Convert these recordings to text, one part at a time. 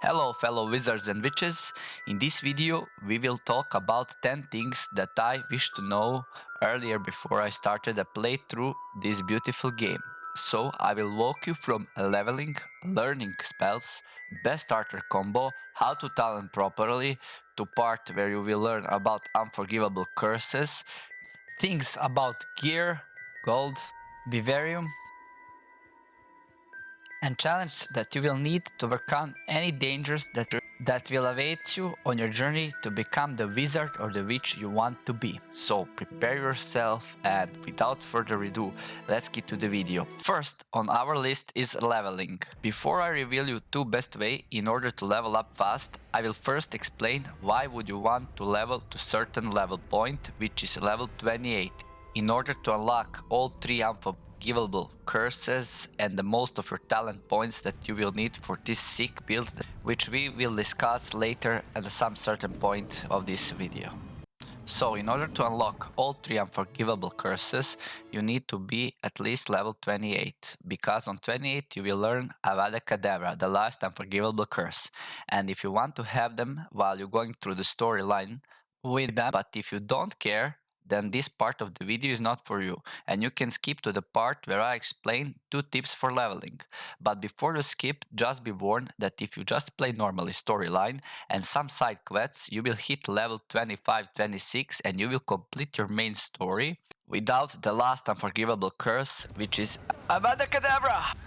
Hello fellow wizards and witches, in this video we will talk about 10 things that I wish to know earlier before I started a playthrough this beautiful game. So I will walk you from leveling, learning spells, best starter combo, how to talent properly, to part where you will learn about unforgivable curses, things about gear, gold, vivarium, and challenge that you will need to overcome any dangers that will await you on your journey to become the wizard or the witch you want to be. So prepare yourself, and without further ado, let's get to the video. First on our list is leveling. Before I reveal you two best way in order to level up fast, I will first explain why would you want to level to certain level point, which is level 28. In order to unlock all three unforgivable curses and the most of your talent points that you will need for this sick build, which we will discuss later at some certain point of this video. So in order to unlock all three unforgivable curses, you need to be at least level 28, because on 28 you will learn Avada Kedavra, the last unforgivable curse, and if you want to have them while you're going through the storyline with them, but if you don't care, then this part of the video is not for you, and you can skip to the part where I explain 2 tips for leveling. But before you skip, just be warned that if you just play normally storyline and some side quests, you will hit level 25-26 and you will complete your main story without the last unforgivable curse, which is Avada Kedavra!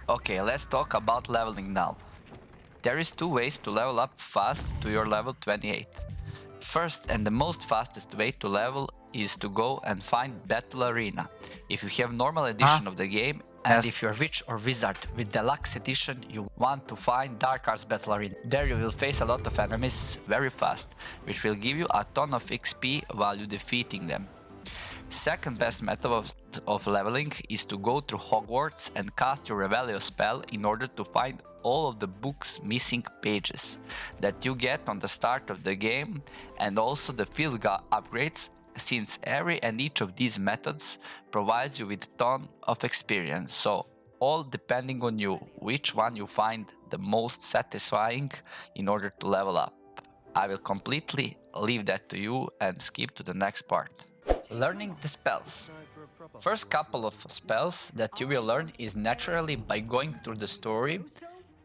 Okay, let's talk about leveling now. There is 2 ways to level up fast to your level 28. First and the most fastest way to level is to go and find Battle Arena. If you have normal edition of the game, and if you're witch or wizard with deluxe edition, you want to find Dark Arts Battle Arena. There you will face a lot of enemies very fast, which will give you a ton of XP while you defeating them. Second best method of leveling is to go through Hogwarts and cast your Revelio spell in order to find all of the book's missing pages that you get on the start of the game, and also the field upgrades, since every and each of these methods provides you with a ton of experience. So all depending on you, which one you find the most satisfying in order to level up. I will completely leave that to you and skip to the next part. Learning the spells. First couple of spells that you will learn is naturally by going through the story,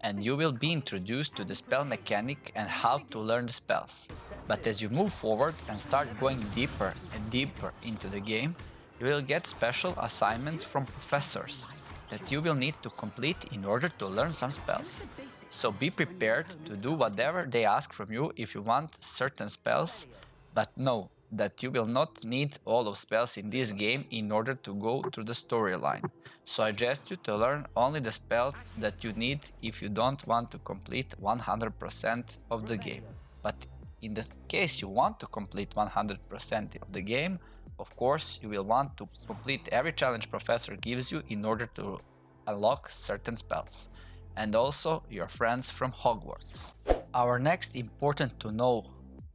and you will be introduced to the spell mechanic and how to learn the spells. But as you move forward and start going deeper and deeper into the game, you will get special assignments from professors that you will need to complete in order to learn some spells. So be prepared to do whatever they ask from you if you want certain spells, but know that you will not need all of spells in this game in order to go through the storyline. So I suggest you to learn only the spell that you need if you don't want to complete 100% of the game. But in the case you want to complete 100% of the game, of course you will want to complete every challenge professor gives you in order to unlock certain spells. And also your friends from Hogwarts. Our next important to know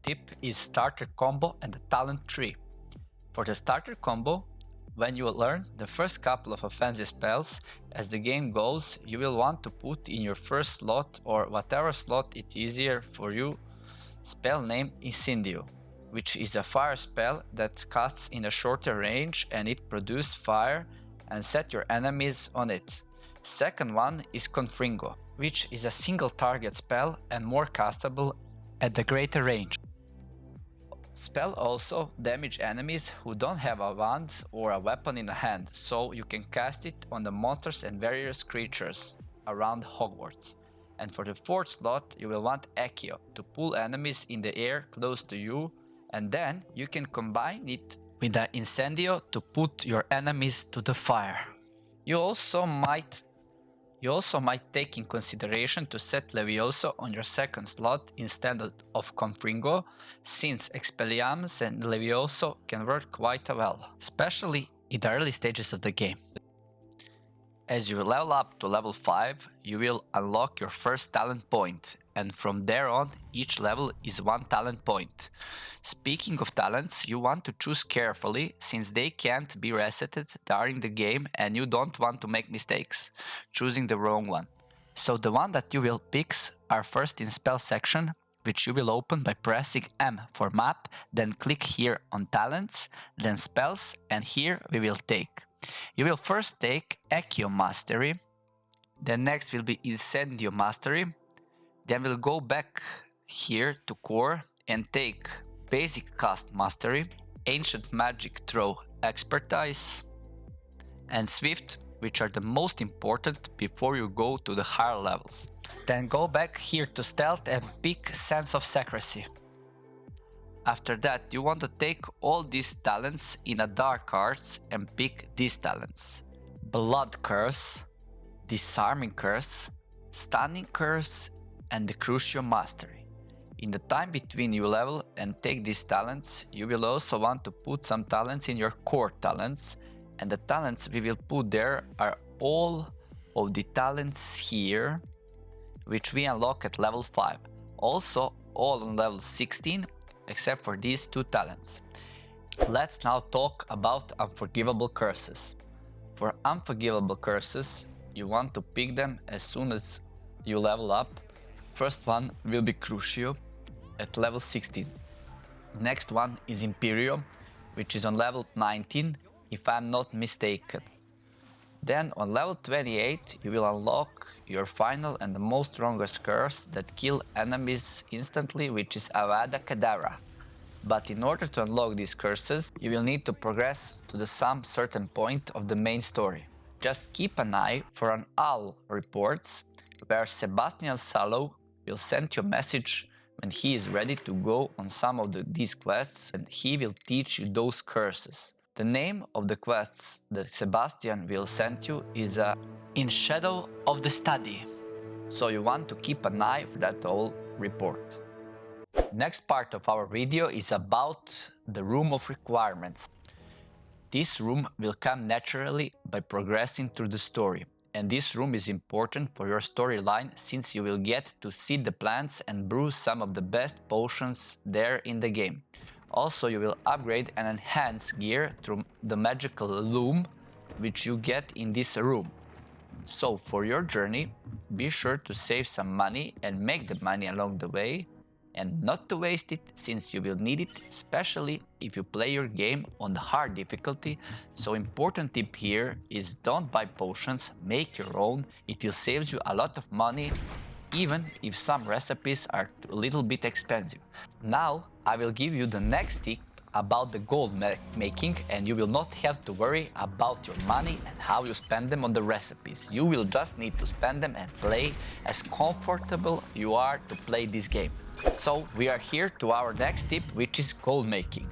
tip is starter combo and the talent tree. For the starter combo, when you learn the first couple of offensive spells, as the game goes, you will want to put in your first slot, or whatever slot it's easier for you, spell name Incendio, which is a fire spell that casts in a shorter range and it produces fire and set your enemies on it. Second one is Confringo, which is a single target spell and more castable at the greater range. Spell also damage enemies who don't have a wand or a weapon in hand, so you can cast it on the monsters and various creatures around Hogwarts. And for the fourth slot, you will want Accio to pull enemies in the air close to you, and then you can combine it with the Incendio to put your enemies to the fire. You also might take in consideration to set Levioso on your second slot instead of Confringo, since Expelliarmus and Levioso can work quite well, especially in the early stages of the game. As you level up to level 5, you will unlock your first talent point, and from there on, each level is 1 talent point. Speaking of talents, you want to choose carefully, since they can't be resetted during the game and you don't want to make mistakes choosing the wrong one. So the one that you will pick are first in spell section, which you will open by pressing M for map, then click here on talents, then spells, and here we will take. You will first take Accio Mastery, then next will be Incendio Mastery, then we'll go back here to core and take Basic Cast Mastery, Ancient Magic Throw Expertise, and Swift, which are the most important before you go to the higher levels. Then go back here to Stealth and pick Sense of Secrecy. After that, you want to take all these talents in a Dark Arts and pick these talents. Blood Curse, Disarming Curse, Stunning Curse, and the Crucio Mastery. In the time between you level and take these talents, you will also want to put some talents in your core talents, and the talents we will put there are all of the talents here, which we unlock at level 5. Also all on level 16, except for these two talents. Let's now talk about Unforgivable Curses. For Unforgivable Curses, you want to pick them as soon as you level up. First one will be Crucio at level 16. Next one is Imperium, which is on level 19, if I'm not mistaken. Then on level 28 you will unlock your final and the most strongest curse that kill enemies instantly, which is Avada Kedavra. But in order to unlock these curses, you will need to progress to some certain point of the main story. Just keep an eye for an owl reports, where Sebastian Sallow will send you a message when he is ready to go on some of these quests, and he will teach you those curses. The name of the quests that Sebastian will send you is In Shadow of the Study, so you want to keep an eye for that owl report. Next part of our video is about the Room of Requirements. This room will come naturally by progressing through the story, and this room is important for your storyline since you will get to see the plants and brew some of the best potions there in the game. Also, you will upgrade and enhance gear through the magical loom, which you get in this room. So for your journey, be sure to save some money and make the money along the way, and not to waste it since you will need it, especially if you play your game on the hard difficulty. So important tip here is don't buy potions, make your own. It will save you a lot of money, even if some recipes are a little bit expensive. Now I will give you the next tip about the gold making, and you will not have to worry about your money and how you spend them on the recipes. You will just need to spend them and play as comfortable you are to play this game. So we are here to our next tip, which is gold making.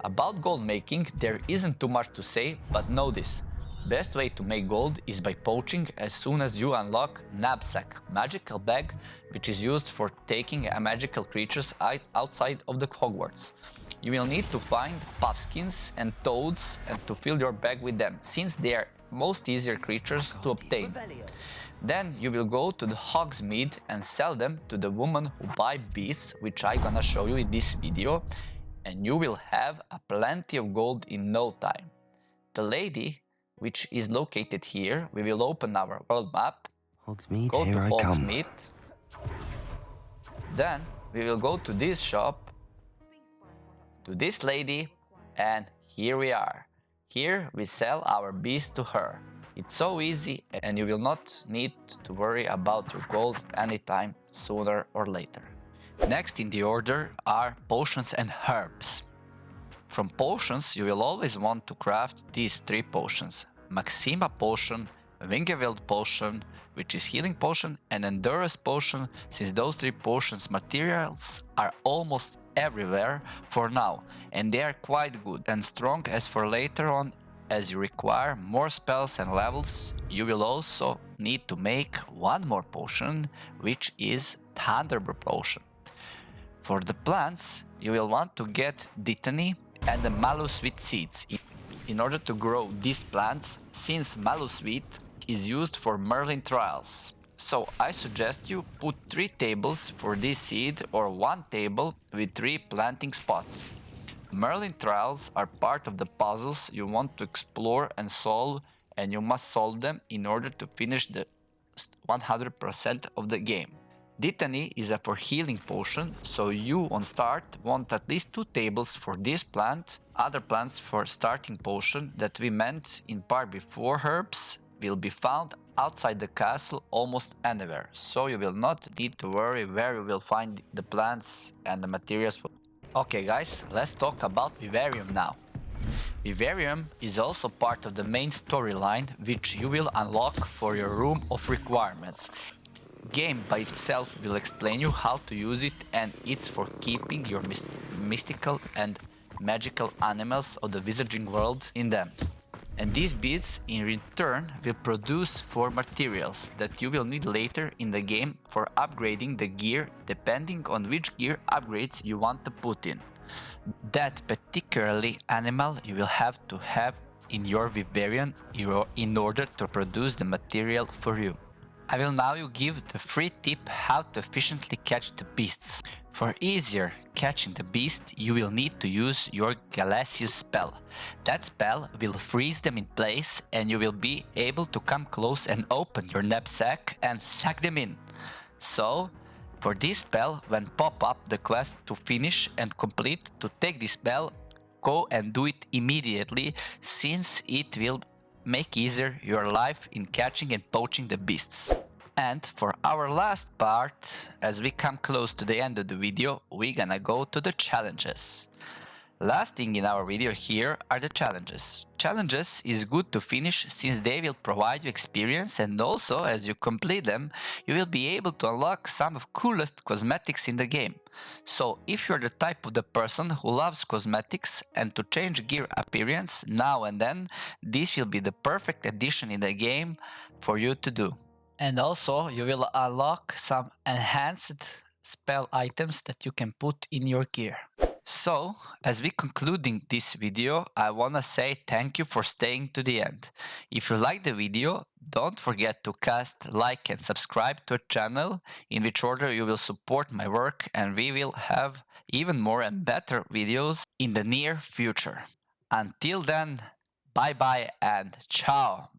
About gold making, there isn't too much to say, but know this. Best way to make gold is by poaching as soon as you unlock Knapsack, magical bag, which is used for taking magical creatures outside of the Hogwarts. You will need to find puffskins and toads and to fill your bag with them, since they are most easier creatures to obtain. Then you will go to the Hogsmeade and sell them to the woman who buy beasts, which I'm gonna show you in this video, and you will have a plenty of gold in no time. The lady, which is located here, we will open our world map, Hogsmeade, go to here I come. Hogsmeade, then we will go to this shop, to this lady, and here we are. Here we sell our beast to her. It's so easy, and you will not need to worry about your gold anytime sooner or later. Next in the order are potions and herbs. From potions, you will always want to craft these 3 potions: Maxima potion, Wingewild potion, which is healing potion, and Endurance potion, since those 3 potions materials are almost everywhere for now, and they are quite good and strong. As for later on, as you require more spells and levels, you will also need to make one more potion, which is Thunderbird potion. For the plants, you will want to get Dittany and the Malusweet seeds in order to grow these plants, since Malusweet is used for Merlin trials. So I suggest you put 3 tables for this seed or 1 table with 3 planting spots. Merlin trials are part of the puzzles you want to explore and solve, and you must solve them in order to finish the 100% of the game. Dittany is a for healing potion, so you on start want at least 2 tables for this plant. Other plants for starting potion that we meant in part before herbs will be found outside the castle almost anywhere, so you will not need to worry where you will find the plants and the materials. Okay guys, let's talk about Vivarium now. Vivarium is also part of the main storyline, which you will unlock for your room of requirements. Game by itself will explain you how to use it, and it's for keeping your mystical and magical animals of the wizarding world in them. And these beads in return will produce 4 materials that you will need later in the game for upgrading the gear depending on which gear upgrades you want to put in. That particularly animal you will have to have in your Vivarium in order to produce the material for you. I will now give the free tip how to efficiently catch the beasts. For easier catching the beast, you will need to use your Galactus spell. That spell will freeze them in place and you will be able to come close and open your knapsack and sack them in. So, for this spell, when pop up the quest to finish and complete to take this spell, go and do it immediately, since it will make easier your life in catching and poaching the beasts. And for our last part, as we come close to the end of the video, we're gonna go to the challenges. Last thing in our video here are the challenges. Challenges is good to finish since they will provide you experience, and also as you complete them, you will be able to unlock some of coolest cosmetics in the game. So if you're the type of the person who loves cosmetics and to change gear appearance now and then, this will be the perfect addition in the game for you to do. And also you will unlock some enhanced spell items that you can put in your gear. So, as we concluding this video, I wanna say thank you for staying to the end. If you like the video, don't forget to cast like and subscribe to our channel, in which order you will support my work, and we will have even more and better videos in the near future. Until then, bye bye and ciao!